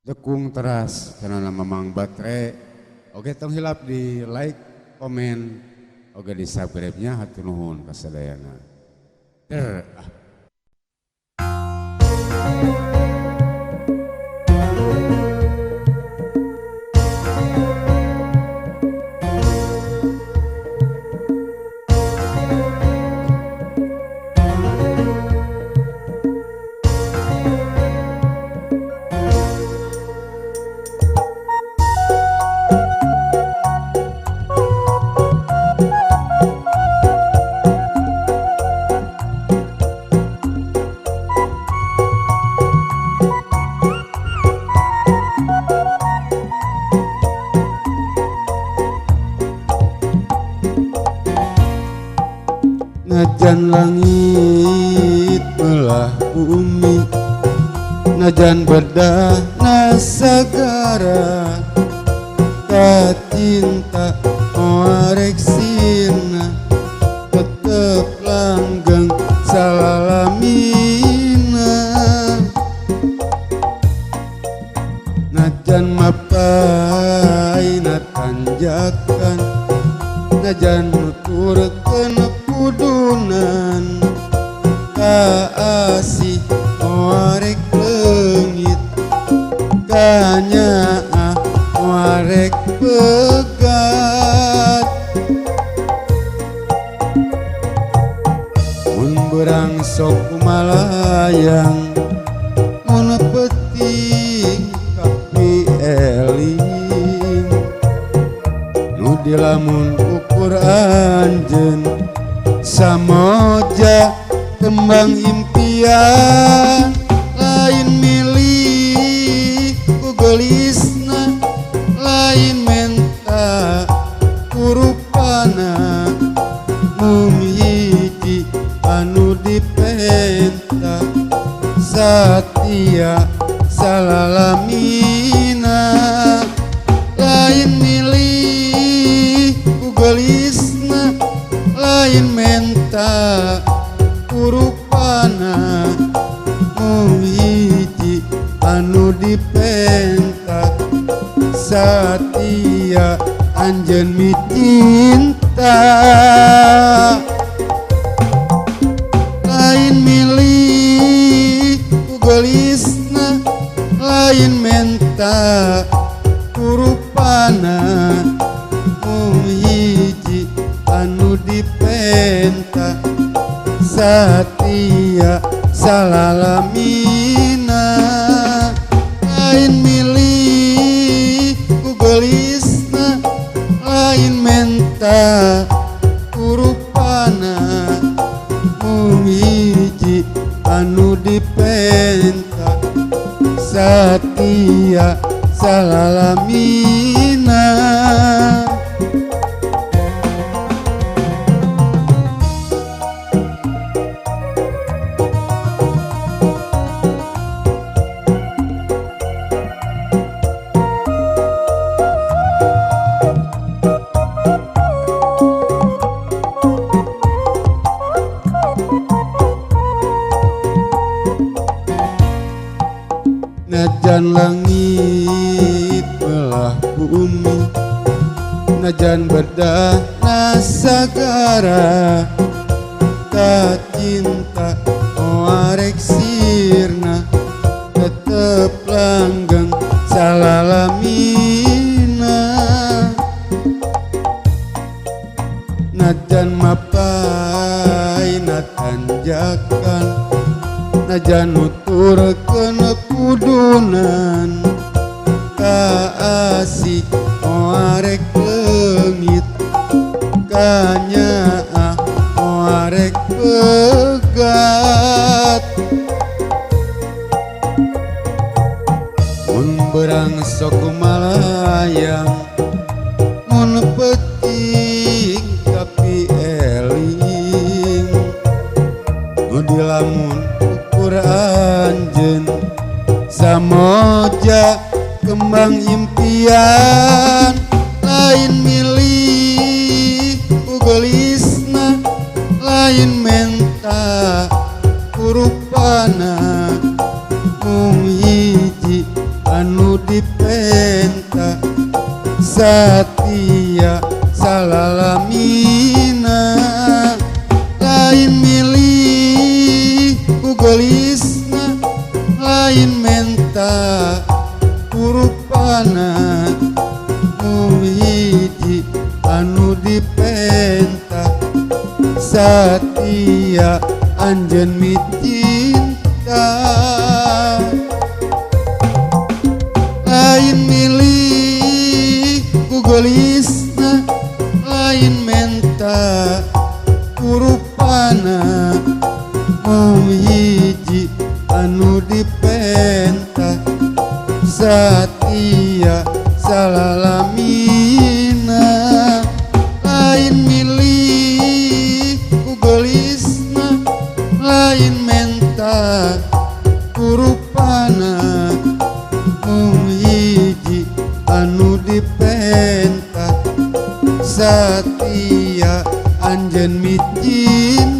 tekung teras karena memang baterai. Oke, tong hilap di like, komen, oke di subscribe-nya hatur nuhun kasadayana. Najan langit belah bumi, najan bedah nasagara, tak cinta orek sirna, tetep langgeng salalamina. Najan mapai natanjakan, najan nuturkeun kudunan, kaasih warek leungit, kanyaah warek pegat. Mun berang sok kumalayang, mun peting kapi eling, nu dilamun ukur anjeun samoja kembang impian, lain milih ku gelisna, lain menta kurupana, mumiji anu dipenta satia salalamina. Lain milih ku gelisna, lain menta kurupana, muhiji anu dipenta satia anjeun micinta. Lain milih ku gelisna, lain menta kurupana, muhiji anu dipenta satia salalamina. Lain milih ku gelisna, lain menta kurupana, muhiji anu dipenta satia salalamina. Najan langit belah bumi, najan bedah nasagara, tak cinta warek sirna, tetep langgeng salalamina. Najan mapai natanjakan, najan nuturkeun kudunan, kaasih warek leungit, kanyaah warek pegat. Mun berang sok kumalayang, mun peting kapi eling, nu dilamun ukur anjeun samoja kembang impian. Lain milih ku gelisna, lain menta kurupana, mung hiji anu anu dipenta Satya salalamina lain milih kugelisna lain menta kurupana muhiji anu dipenta Satya anjeun micinta lain milih kugelisna lain menta kurupana muhiji anu dipenta Satya salalamina lain milih kugelisna lain menta kurupana muhiji anu dipenta Satya anjeun micinta